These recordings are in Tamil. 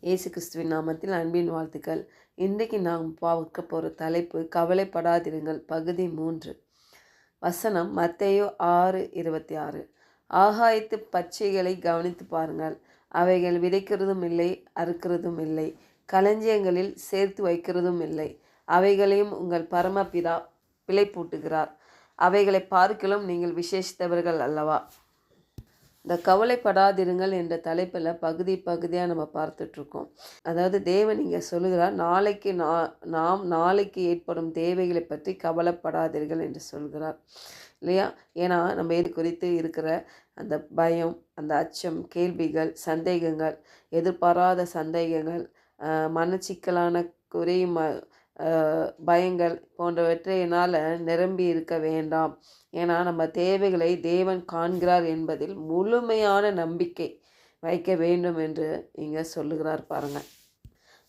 இயேசு கிறிஸ்துவின் நாமத்தில் அன்பின் வாழ்த்துக்கள். இன்றைக்கு நாம் பார்க்க போகிற தலைப்பு கவலைப்படாதிருங்கள் பகுதி 3. வசனம் மத்தேயு 6:26. ஆகாயத்து பச்சைகளை கவனித்து பாருங்கள், அவைகள் விதைக்கிறதும் இல்லை, அறுக்கிறதும் இல்லை, களஞ்சியங்களில் சேர்த்து வைக்கிறதும் இல்லை, அவைகளையும் உங்கள் பரமபிதா பிழைப்பூட்டுகிறார். அவைகளை பார்க்கிலும் நீங்கள் விசேஷித்தவர்கள் அல்லவா? இந்த கவலைப்படாதிருங்கள் என்ற தலைப்பில் பகுதியாக நம்ம பார்த்துட்ருக்கோம். அதாவது தேவன் இங்கே சொல்லுகிறார், நாம் நாளைக்கு ஏற்படும் தேவைகளை பற்றி கவலைப்படாதீர்கள் என்று சொல்கிறார் இல்லையா? ஏன்னா நம்ம இது குறித்து இருக்கிற அந்த பயம், அந்த அச்சம், கேள்விகள், சந்தேகங்கள், எதிர்பாராத சந்தேகங்கள், மனச்சிக்கலான குறையும் பயங்கள் போன்றவற்றையினால் நிரம்பி இருக்க வேண்டாம். ஏன்னா நம்ம தேவைகளை தேவன் காண்கிறார் என்பதில் முழுமையான நம்பிக்கை வைக்க வேண்டும் என்று இங்கே சொல்லுகிறார் பாருங்கள்.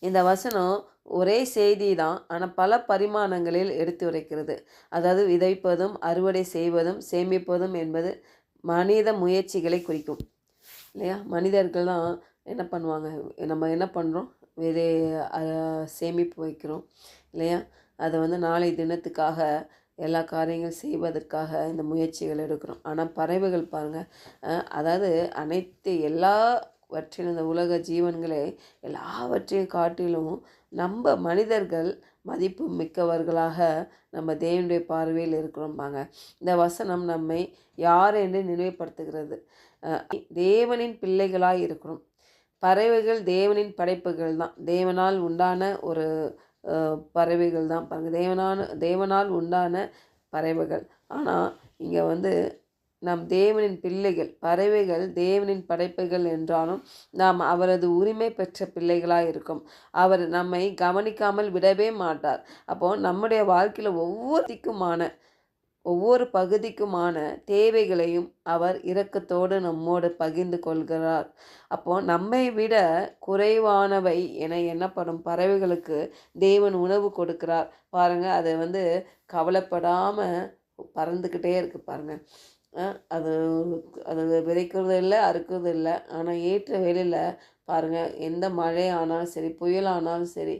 இந்த வசனம் ஒரே செய்தி தான், ஆனால் பல பரிமாணங்களில் எடுத்து உரைக்கிறது. அதாவது விதைப்பதும் அறுவடை செய்வதும் சேமிப்பதும் என்பது மனித முயற்சிகளை குறிக்கும் இல்லையா? மனிதர்கள் தான் என்ன பண்ணுவாங்க, நம்ம என்ன பண்ணுறோம், விதை சேமிப்பு வைக்கிறோம் இல்லையா? அதை நாளை தினத்துக்காக எல்லா காரியங்கள் செய்வதற்காக இந்த முயற்சிகள் எடுக்கிறோம். ஆனால் பறவைகள் பாருங்கள், அதாவது அனைத்து எல்லாவற்றிலும் இந்த உலக ஜீவன்களை எல்லாவற்றையும் காட்டிலும் நம்ம மனிதர்கள் மதிப்பு மிக்கவர்களாக நம்ம தேவனுடைய பார்வையில் இருக்கிறோம்பாங்க. இந்த வசனம் நம்மை யார் என்று நினைவுபடுத்துகிறது. தேவனின் பிள்ளைகளாக இருக்கிறோம். பறவைகள் தேவனின் படைப்புகள் தான், தேவனால் உண்டான ஒரு பறவைகள் தான் பாருங்கள், தேவனால் உண்டான பறவைகள். ஆனால் இங்கே நம் தேவனின் பிள்ளைகள். பறவைகள் தேவனின் படைப்புகள் என்றாலும் நாம் அவரது உரிமை பெற்ற பிள்ளைகளாக இருக்கும். அவர் நம்மை கவனிக்காமல் விடவே மாட்டார். அப்போது நம்முடைய வாழ்க்கையில் ஒவ்வொரு பகுதிக்குமான தேவைகளையும் அவர் இரக்கத்தோடு நம்மோடு பகிர்ந்து கொள்கிறார். அப்போது நம்மை விட குறைவானவை என எண்ணப்படும் பறவைகளுக்கு தேவன் உணவு கொடுக்கிறார் பாருங்கள். அது கவலைப்படாமல் பறந்துக்கிட்டே இருக்குது பாருங்கள். அது அது விதைக்கிறது இல்லை, அறுக்கிறது இல்லை. ஆனால் ஏற்ற வேளையில் பாருங்கள், எந்த மழை ஆனாலும் சரி, புயல் ஆனாலும் சரி,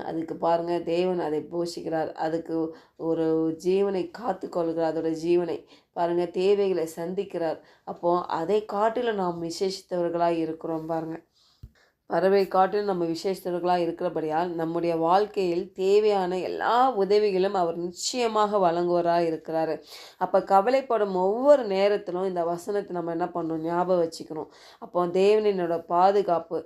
அதுக்கு பாருங்கள் தேவன் அதை போஷிக்கிறார். அதுக்கு ஒரு ஜீவனை காத்து கொள்கிறார். அதோட ஜீவனை பாருங்கள், தேவைகளை சந்திக்கிறார். அப்போது அதை காட்டிலும் நாம் விசேஷித்தவர்களாக இருக்கிறோம் பாருங்கள். பறவை காட்டிலும் நம்ம விசேஷத்தவர்களாக இருக்கிறபடியால் நம்முடைய வாழ்க்கையில் தேவையான எல்லா உதவிகளும் அவர் நிச்சயமாக வழங்குவராக இருக்கிறாரு. அப்போ கவலைப்படும் ஒவ்வொரு நேரத்திலும் இந்த வசனத்தை நம்ம என்ன பண்ணணும், ஞாபகம் வச்சுக்கணும். அப்போ தேவனினோட பாதுகாப்பு,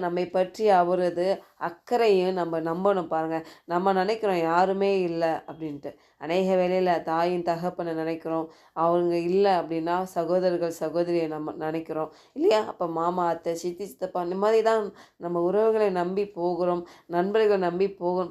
நம்மை பற்றி அவரது அக்கறையும் நம்ம நம்பணும் பாருங்கள். நம்ம நினைக்கிறோம் யாருமே இல்லை அப்படின்ட்டு. அநேக வேளையில் தாயின் தகப்பனை நினைக்கிறோம், அவங்க இல்லை அப்படின்னா சகோதரர்கள் சகோதரியை நம்ம நினைக்கிறோம் இல்லையா? அப்போ மாமா அத்தை சித்தி சித்தப்பா இந்த மாதிரி தான் நம்ம உறவுகளை நம்பி போகிறோம். நண்பர்கள் நம்பி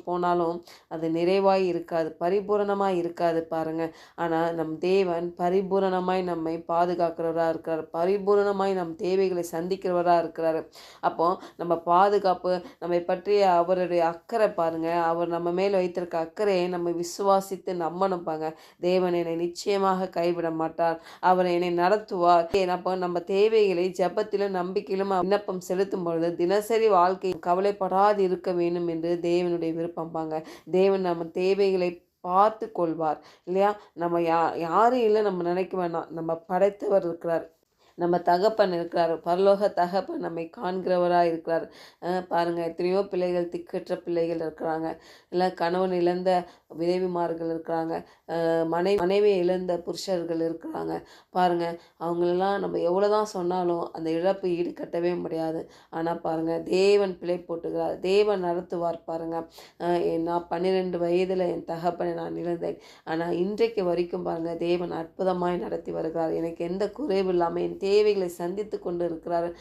போனாலும் அது நிறைவாய் இருக்காது, பரிபூரணமாக இருக்காது பாருங்கள். ஆனால் நம் தேவன் பரிபூரணமாய் நம்மை பாதுகாக்கிறவராக இருக்கிறார். பரிபூரணமாய் நம் தேவைகளை சந்திக்கிறவராக இருக்கிறார். அப்போது நம்ம பாதுகாப்பு, நம்மை பற்றிய அவருடைய அக்கறை பாருங்கள். அவர் நம்ம மேல் வைத்திருக்க அக்கறையை நம்ம விசுவாசித்து நம்பணுப்பாங்க. தேவன் என்னை நிச்சயமாக கைவிட மாட்டார், அவர் என்னை நடத்துவார். அப்போ நம்ம தேவைகளை ஜெபத்திலும் நம்பிக்கையிலும் விண்ணப்பம் செலுத்தும் பொழுது தினசரி வாழ்க்கை கவலைப்படாது இருக்க வேண்டும் என்று தேவனுடைய விருப்பம்பாங்க. தேவன் நம்ம தேவைகளை பார்த்து கொள்வார் இல்லையா? நம்ம யாரும் இல்லை நம்ம நினைக்க வேணாம். நம்ம படைத்தவர் இருக்கிறார், நம்ம தகப்பன் இருக்கிறார், பரலோக தகப்பன் நம்மை காண்கிறவராக இருக்கிறார். பாருங்கள், எத்தனையோ பிள்ளைகள், திக்கற்ற பிள்ளைகள் இருக்கிறாங்க, இல்லை கணவன் இழந்த விதவிமார்கள் இருக்கிறாங்க, மனைவி இழந்த புருஷர்கள் இருக்கிறாங்க பாருங்கள். அவங்களெல்லாம் நம்ம எவ்வளோ தான் சொன்னாலும் அந்த இழப்பு ஈடு கட்டவே முடியாது. ஆனால் பாருங்கள், தேவன் பிழை போட்டுகிறார், தேவன் நடத்துவார் பாருங்கள். நான் 12 வயதில் என் தகப்பனை நான் இழந்தேன். ஆனால் இன்றைக்கு வரைக்கும் பாருங்கள், தேவன் அற்புதமாய் நடத்தி வருகிறார். எனக்கு எந்த குறைவு இல்லாமல் என் தேவைகளை சந்தித்து கொண்டு இருக்கிறார்.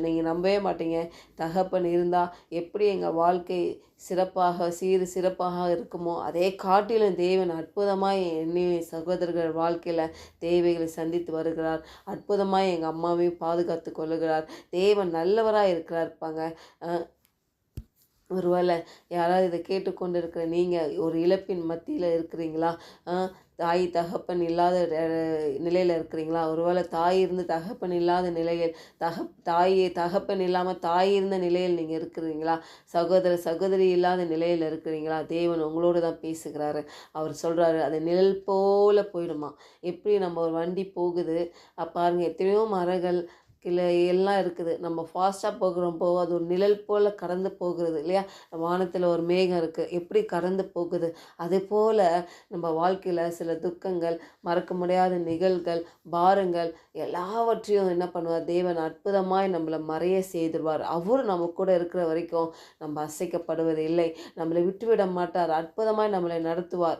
நீங்கள் நம்பவே மாட்டீங்க, தகப்பன் இருந்தால் எப்படி எங்கள் வாழ்க்கை சிறப்பாக இருக்குமோ அதே காட்டிலும் தேவன் அற்புதமாய் என்னை சகோதரர்கள் வாழ்க்கையில் தேவைகளை சந்தித்து வருகிறார். அற்புதமாய் எங்கள் அம்மாவையும் பாதுகாத்து கொள்ளுகிறார். தேவன் நல்லவராக இருக்கிறார் இருப்பாங்க. ஒருவேளை யாராவது இதை கேட்டுக்கொண்டு இருக்கிற நீங்கள் ஒரு இழப்பின் மத்தியில் இருக்கிறீங்களா? அ தாய் தகப்பன் இல்லாத நிலையில் இருக்கிறீங்களா? ஒருவேளை தாய் இருந்து தகப்பன் இல்லாத நிலையில், தகப்பன் இல்லாமல் தாய் இருந்த நிலையில் நீங்கள் இருக்கிறீங்களா? சகோதர சகோதரி இல்லாத நிலையில் இருக்கிறீங்களா? தேவன் உங்களோடு தான் பேசுகிறாரு. அவர் சொல்கிறாரு, அது நிழல் போல போயிடுமா. எப்படி நம்ம ஒரு வண்டி போகுது, பாருங்க எத்தனையோ மரங்கள் கிளை எல்லாம் இருக்குது. நம்ம ஃபாஸ்ட்டாக போகிறப்போ அது ஒரு நிழல் போல் கடந்து போகிறது இல்லையா? வானத்தில் ஒரு மேகம் இருக்குது, எப்படி கடந்து போகுது. அதேபோல் நம்ம வாழ்க்கையில் சில துக்கங்கள், மறக்க முடியாத நிகழ்கள், பாரங்கள் எல்லாவற்றையும் என்ன பண்ணுவார் தேவன்? அற்புதமாய் நம்மளை மறைய செய்திருவார். அவர் நம்ம கூட இருக்கிற வரைக்கும் நம்ம அசைக்கப்படுவது இல்லை. நம்மளை விட்டுவிட மாட்டார். அற்புதமாய் நம்மளை நடத்துவார்.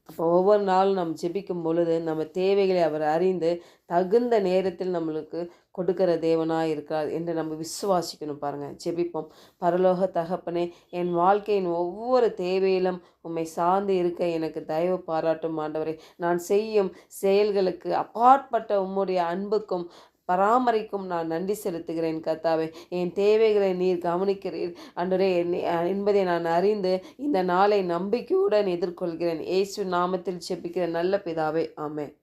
அப்போ ஒவ்வொரு நாளும் நம்ம ஜெபிக்கும் பொழுது நம்ம தேவைகளை அவர் அறிந்து தகுந்த நேரத்தில் நம்மளுக்கு கொடுக்கிற தேவனாக இருக்கிறார் என்று நம்ம விசுவாசிக்கணும். பாருங்கள், ஜெபிப்போம். பரலோக தகப்பனே, என் வாழ்க்கையின் ஒவ்வொரு தேவையிலும் உம்மை சார்ந்து இருக்க எனக்கு தயவு பாராட்டும் ஆண்டவரே. நான் செய்யும் செயல்களுக்கு அப்பாற்பட்ட உம்முடைய அன்புக்கும் பராமரிக்கும் நான் நன்றி செலுத்துகிறேன் கர்த்தாவே. என் தேவைகளை நீர் கவனிக்கிறீர் ஆண்டவரே என்பதை நான் அறிந்து இந்த நாளை நம்பிக்கையுடன் எதிர்கொள்கிறேன். இயேசு நாமத்தில் ஜெபிக்கிற நல்ல பிதாவே, ஆமென்.